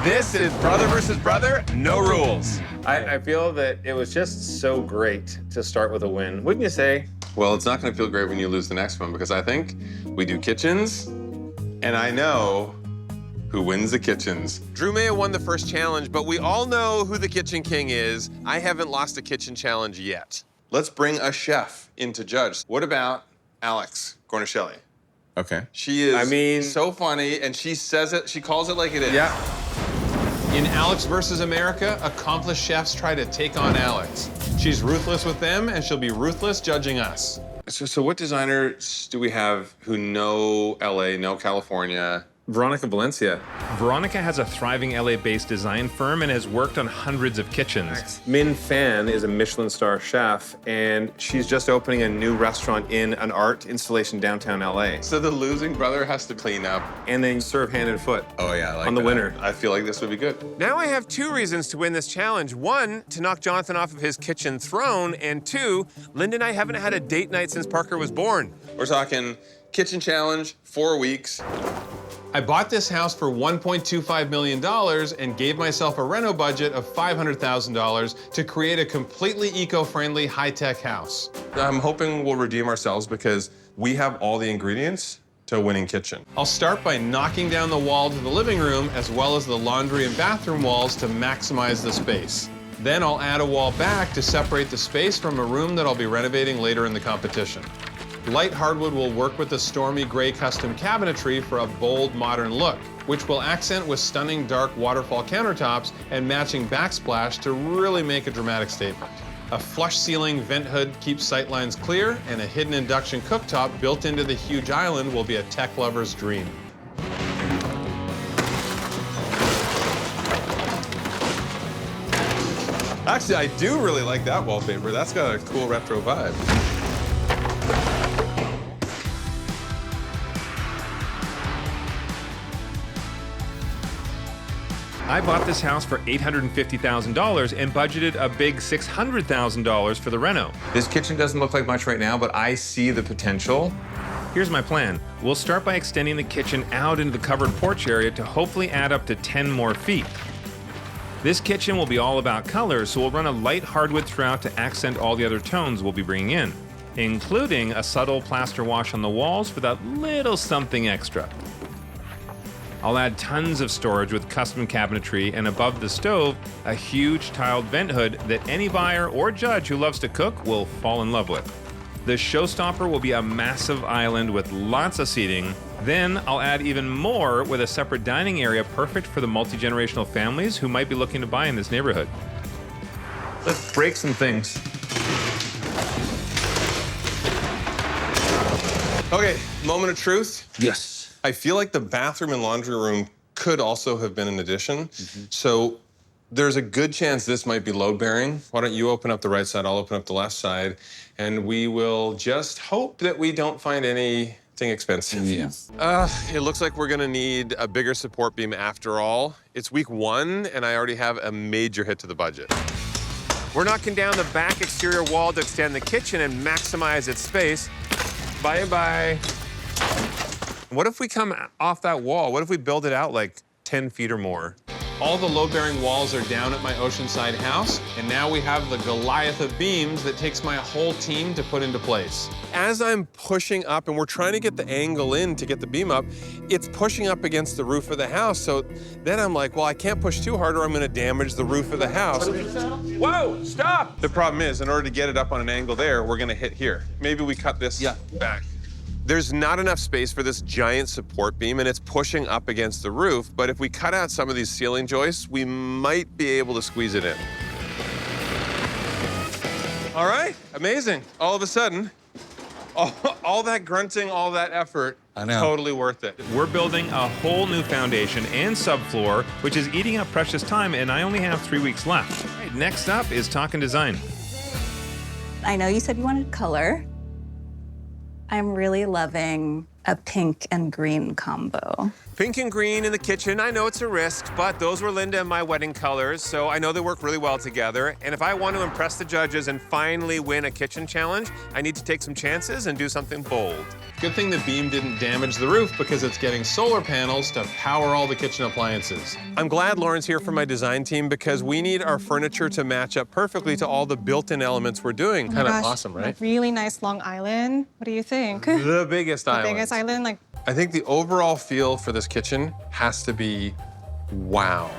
This is brother versus brother, no rules. I feel that it was just so great to start with a win, wouldn't you say? Well, it's not gonna feel great when you lose the next one because I think we do kitchens, and I know who wins the kitchens. Drew may have won the first challenge, but we all know who the kitchen king is. I haven't lost a kitchen challenge yet. Let's bring a chef in to judge. What about Alex Gornishelli? Okay. She is so funny, and she says it, she calls it like it is. Yeah. In Alex versus America, accomplished chefs try to take on Alex. She's ruthless with them, and she'll be ruthless judging us. So what designers do we have who know LA, know California? Veronica Valencia. Veronica has a thriving LA-based design firm and has worked on hundreds of kitchens. Min Fan is a Michelin star chef, and she's just opening a new restaurant in an art installation downtown LA. So the losing brother has to clean up. And then serve hand and foot. Oh yeah, I like on the that. winner. I feel like this would be good. Now I have two reasons to win this challenge. One, to knock Jonathan off of his kitchen throne, and two, Linda and I haven't had a date night since Parker was born. We're talking kitchen challenge, 4 weeks. I bought this house for $1.25 million and gave myself a reno budget of $500,000 to create a completely eco-friendly, high-tech house. I'm hoping we'll redeem ourselves because we have all the ingredients to a winning kitchen. I'll start by knocking down the wall to the living room as well as the laundry and bathroom walls to maximize the space. Then I'll add a wall back to separate the space from a room that I'll be renovating later in the competition. Light hardwood will work with the stormy gray custom cabinetry for a bold, modern look, which will accent with stunning dark waterfall countertops and matching backsplash to really make a dramatic statement. A flush ceiling vent hood keeps sightlines clear, and a hidden induction cooktop built into the huge island will be a tech lover's dream. Actually, I do really like that wallpaper. That's got a cool retro vibe. I bought this house for $850,000 and budgeted a big $600,000 for the reno. This kitchen doesn't look like much right now, but I see the potential. Here's my plan. We'll start by extending the kitchen out into the covered porch area to hopefully add up to 10 more feet. This kitchen will be all about color, so we'll run a light hardwood throughout to accent all the other tones we'll be bringing in, including a subtle plaster wash on the walls for that little something extra. I'll add tons of storage with custom cabinetry, and above the stove, a huge tiled vent hood that any buyer or judge who loves to cook will fall in love with. The showstopper will be a massive island with lots of seating. Then I'll add even more with a separate dining area perfect for the multi-generational families who might be looking to buy in this neighborhood. Let's break some things. Okay, moment of truth. Yes. I feel like the bathroom and laundry room could also have been an addition. So there's a good chance this might be load bearing. Why don't you open up the right side, I'll open up the left side, and we will just hope that we don't find anything expensive. Yeah. It looks like we're gonna need a bigger support beam after all. It's week 1, and I already have a major hit to the budget. We're knocking down the back exterior wall to extend the kitchen and maximize its space. Bye-bye. What if we come off that wall? What if we build it out like 10 feet or more? All the load-bearing walls are down at my Oceanside house, and now we have the Goliath of beams that takes my whole team to put into place. As I'm pushing up, and we're trying to get the angle in to get the beam up, it's pushing up against the roof of the house. So then I'm like, well, I can't push too hard or I'm gonna damage the roof of the house. Whoa, stop! The problem is, in order to get it up on an angle there, we're gonna hit here. Maybe we cut this back. There's not enough space for this giant support beam, and it's pushing up against the roof, but if we cut out some of these ceiling joists, we might be able to squeeze it in. All right, amazing. All of a sudden, all that grunting, all that effort, totally worth it. We're building a whole new foundation and subfloor, which is eating up precious time, and I only have 3 weeks left. All right, next up is talking design. I know you said you wanted color. I'm really loving a pink and green combo. Pink and green in the kitchen, I know it's a risk, but those were Linda and my wedding colors, so I know they work really well together. And if I want to impress the judges and finally win a kitchen challenge, I need to take some chances and do something bold. Good thing the beam didn't damage the roof because it's getting solar panels to power all the kitchen appliances. I'm glad Lauren's here for my design team because we need our furniture to match up perfectly to all the built-in elements we're doing. Oh my Kind of gosh, awesome, right? A really nice long island. What do you think? The biggest The island. biggest island, like I think the overall feel for this kitchen has to be wow.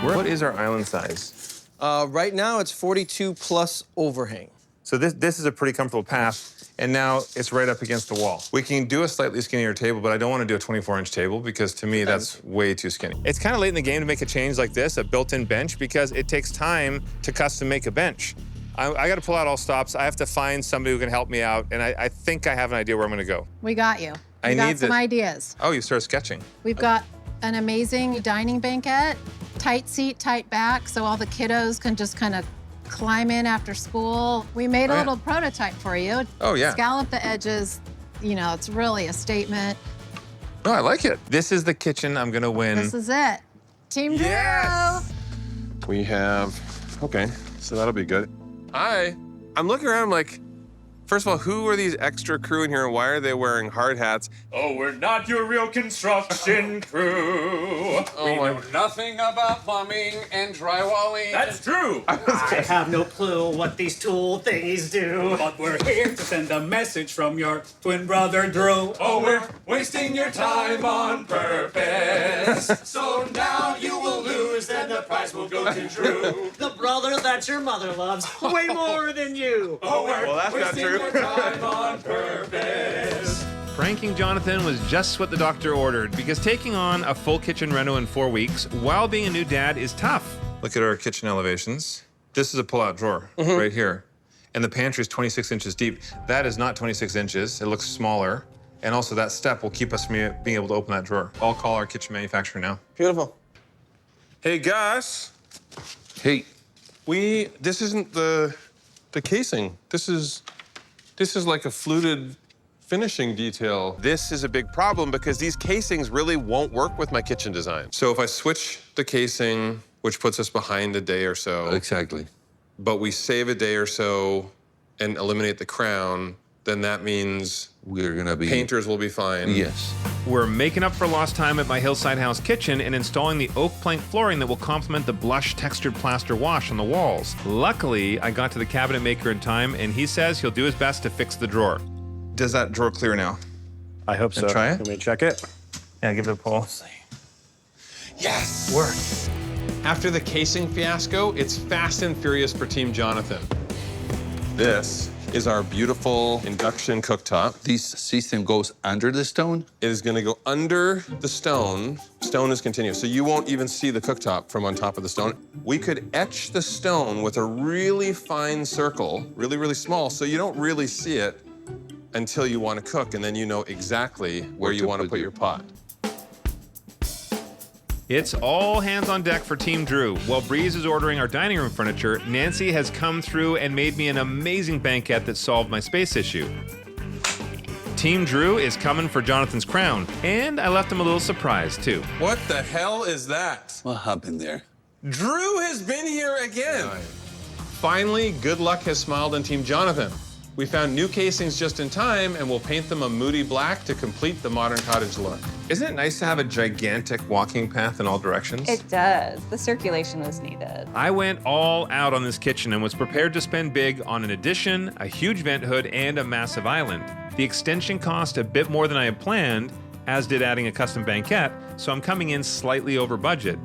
What is our island size? Right now, it's 42 plus overhang. So this is a pretty comfortable path, and now it's right up against the wall. We can do a slightly skinnier table, but I don't want to do a 24-inch table because to me, that's way too skinny. It's kind of late in the game to make a change like this, a built-in bench, because it takes time to custom make a bench. I got to pull out all stops. I have to find somebody who can help me out, and I think I have an idea where I'm going to go. We got you. I We got need some the- ideas. Oh, you started sketching. We've got an amazing dining banquette, tight seat, tight back, so all the kiddos can just kind of climb in after school. We made a Oh, yeah. little prototype for you. Oh, yeah. Scallop the edges. You know, it's really a statement. Oh, I like it. This is the kitchen I'm going to win. This is it. Team Drew. Yes! We have, okay, so that'll be good. Hi. I'm looking around like, first of all, who are these extra crew in here and why are they wearing hard hats? Oh, we're not your real construction crew. Oh my. Nothing about plumbing and drywalling. That's true. I have no clue what these tool thingies do. But we're here to send a message from your twin brother Drew. Oh, we're wasting your time on purpose. So now you will lose and the prize will go to Drew. The brother that your mother loves way more than you. Oh, we're Well, that's not wasting true. your time on purpose. Pranking Jonathan was just what the doctor ordered, because taking on a full kitchen reno in 4 weeks while being a new dad is tough. Look at our kitchen elevations. This is a pull-out drawer right here. And the pantry is 26 inches deep. That is not 26 inches. It looks smaller. And also that step will keep us from being able to open that drawer. I'll call our kitchen manufacturer now. Beautiful. Hey, Gus. Hey. This isn't the casing. This is like a fluted finishing detail. This is a big problem because these casings really won't work with my kitchen design. So if I switch the casing, which puts us behind a day or so. Exactly. But we save a day or so and eliminate the crown, then that means We're gonna be. painters will be fine. Yes. We're making up for lost time at my Hillside House kitchen and installing the oak plank flooring that will complement the blush textured plaster wash on the walls. Luckily, I got to the cabinet maker in time, and he says he'll do his best to fix the drawer. Does that drawer clear now? I hope so. try it? Can we check it? Yeah, give it a pull. Yes! Work. After the casing fiasco, it's fast and furious for Team Jonathan. This is our beautiful induction cooktop. This system goes under the stone. It is gonna go under the stone. Stone is continuous, so you won't even see the cooktop from on top of the stone. We could etch the stone with a really fine circle, really, really small, so you don't really see it until you wanna cook, and then you know exactly where you wanna put your pot. It's all hands on deck for Team Drew. While Breeze is ordering our dining room furniture, Nancy has come through and made me an amazing banquette that solved my space issue. Team Drew is coming for Jonathan's crown, and I left him a little surprise, too. What the hell is that? What happened there? Drew has been here again. Finally, good luck has smiled on Team Jonathan. We found new casings just in time, and we'll paint them a moody black to complete the modern cottage look. Isn't it nice to have a gigantic walking path in all directions? It does. The circulation was needed. I went all out on this kitchen and was prepared to spend big on an addition, a huge vent hood, and a massive island. The extension cost a bit more than I had planned, as did adding a custom banquette, so I'm coming in slightly over budget.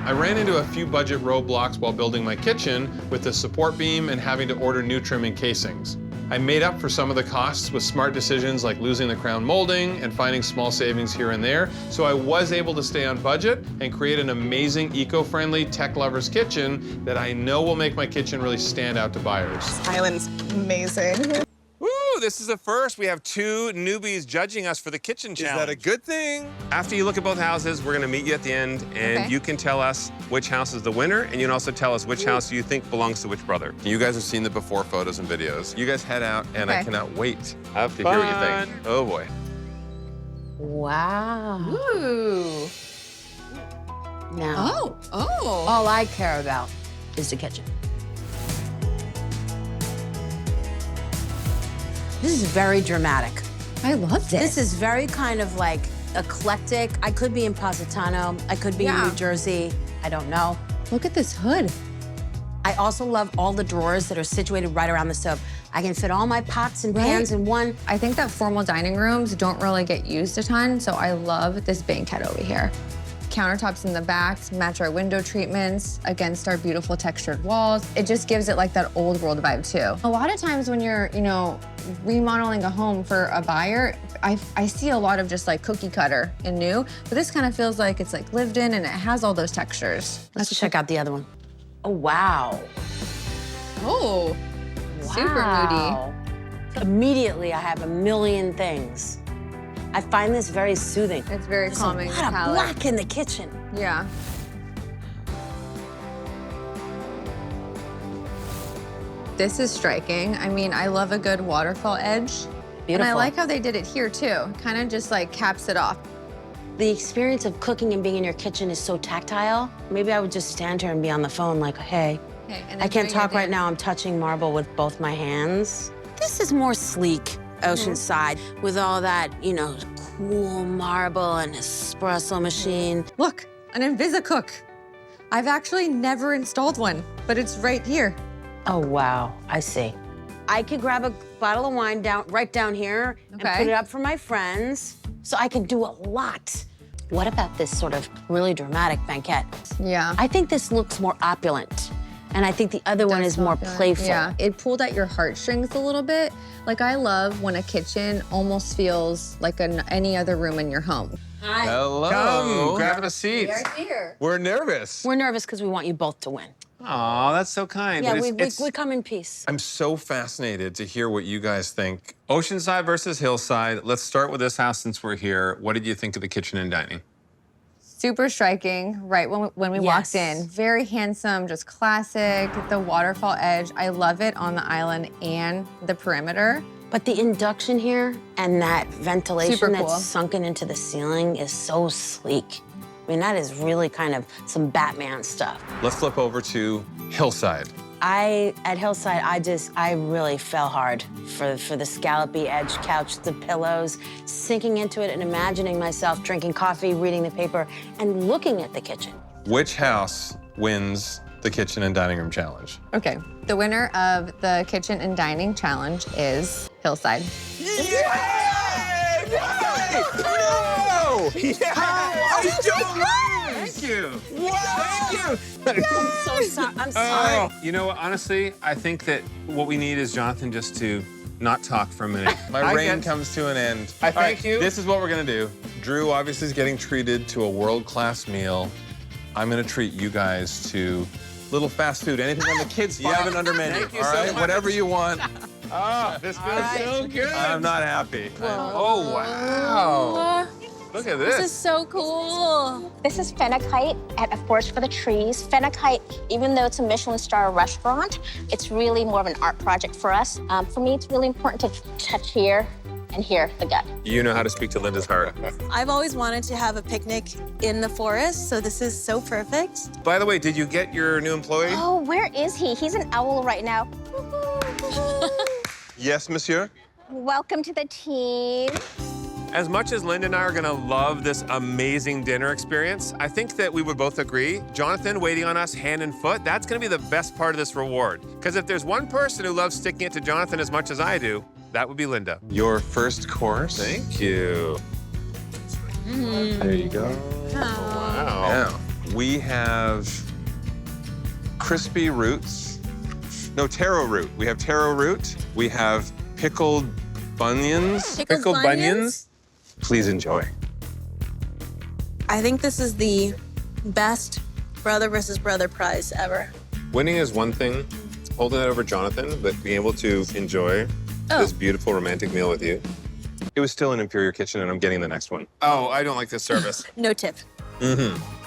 I ran into a few budget roadblocks while building my kitchen with the support beam and having to order new trim and casings. I made up for some of the costs with smart decisions like losing the crown molding and finding small savings here and there, so I was able to stay on budget and create an amazing eco-friendly tech lover's kitchen that I know will make my kitchen really stand out to buyers. Island's amazing. Woo, This is a first. We have 2 newbies judging us for the kitchen challenge. Is that a good thing? After you look at both houses, we're gonna meet you at the end, and Okay. you can tell us which house is the winner, and you can also tell us which house you think belongs to which brother. You guys have seen the before photos and videos. You guys head out, and I Okay. cannot wait Have to hear what you fun. think. Oh boy. Wow. Ooh. Now, Oh. all I care about is the kitchen. This is very dramatic. I love This is very kind of like eclectic. I could be in Positano. I could be in Yeah. New Jersey. I don't know. Look at this hood. I also love all the drawers that are situated right around the stove. I can fit all my pots and pans in one. I think that formal dining rooms don't really get used a ton, so I love this banquette over here. Countertops in the back match our window treatments against our beautiful textured walls. It just gives it like that old world vibe too. A lot of times when you're, remodeling a home for a buyer, I see a lot of just like cookie cutter and new, but this kind of feels like it's like lived in and it has all those textures. Let's check out the other one. Oh, wow. Oh, super Wow. Immediately, I have a million things. I find this very soothing. It's very There's calming. a the lot of palette. black in the kitchen. Yeah. This is striking. I mean, I love a good waterfall edge. And I Beautiful. like how they did it here too. Kind of just like caps it off. The experience of cooking and being in your kitchen is so tactile. Maybe I would just stand here and be on the phone like, hey, Okay, and I then can't doing your talk right dance. now. I'm touching marble with both my hands. This is more sleek, Oceanside, with all that, cool marble and espresso machine. Look, an Invisicook. I've actually never installed one, but it's right here. Oh, wow, I see. I could grab a bottle of wine right down here and Okay. put it up for my friends, so I could do a lot. What about this sort of really dramatic banquette? Yeah. I think this looks more opulent, and I think the other one is more playful. Yeah, it pulled at your heartstrings a little bit. Like I love when a kitchen almost feels like any other room in your home. Hi. Hello. Come, grab a seat. Here. We're nervous. We're nervous because we want you both to win. Aw, that's so kind. Yeah, But we it's come in peace. I'm so fascinated to hear what you guys think. Oceanside versus Hillside. Let's start with this house since we're here. What did you think of the kitchen and dining? Super striking, right when we walked Yes. in. Very handsome, just classic. The waterfall edge, I love it on the island and the perimeter. But the induction here and that ventilation Super cool. that's sunken into the ceiling is so sleek. I mean, that is really kind of some Batman stuff. Let's flip over to Hillside. At Hillside, I really fell hard for the scallopy edge couch, the pillows, sinking into it and imagining myself drinking coffee, reading the paper, and looking at the kitchen. Which house wins the kitchen and dining room challenge? Okay, the winner of the kitchen and dining challenge is Hillside. Thank you. Thank you. I'm so sorry. I'm sorry. Oh, you know what? Honestly, I think that what we need is Jonathan just to not talk for a minute. My reign comes to an end. I thank you. This is what we're gonna do. Drew obviously is getting treated to a world-class meal. I'm gonna treat you guys to little fast food, anything on the kids' 5 and under menu. Thank you all so right, much. whatever you want. Oh, this feels so good. I'm not happy. Oh, wow. Look at this. so cool. This is Fennecite at A Forest for the Trees. Fennecite, even though it's a Michelin star restaurant, it's really more of an art project for us. For me, it's really important to touch here and here, the gut. You know how to speak to Linda's heart. I've always wanted to have a picnic in the forest, so this is so perfect. By the way, did you get your new employee? Oh, where is he? He's an owl right now. Yes, monsieur? Welcome to the team. As much as Linda and I are gonna love this amazing dinner experience, I think that we would both agree, Jonathan waiting on us hand and foot, that's gonna be the best part of this reward. Because if there's one person who loves sticking it to Jonathan as much as I do, that would be Linda. Your first course. Thank you. There you go. Wow. Now, we have crispy roots. No, taro root. We have taro root. We have pickled bunions. Pickled bunions? Please enjoy. I think this is the best brother versus brother prize ever. Winning is one thing, holding that over Jonathan, but being able to enjoy this beautiful romantic meal with you. It was still an inferior kitchen, and I'm getting the next one. Oh, I don't like this service. No tip. Mm-hmm.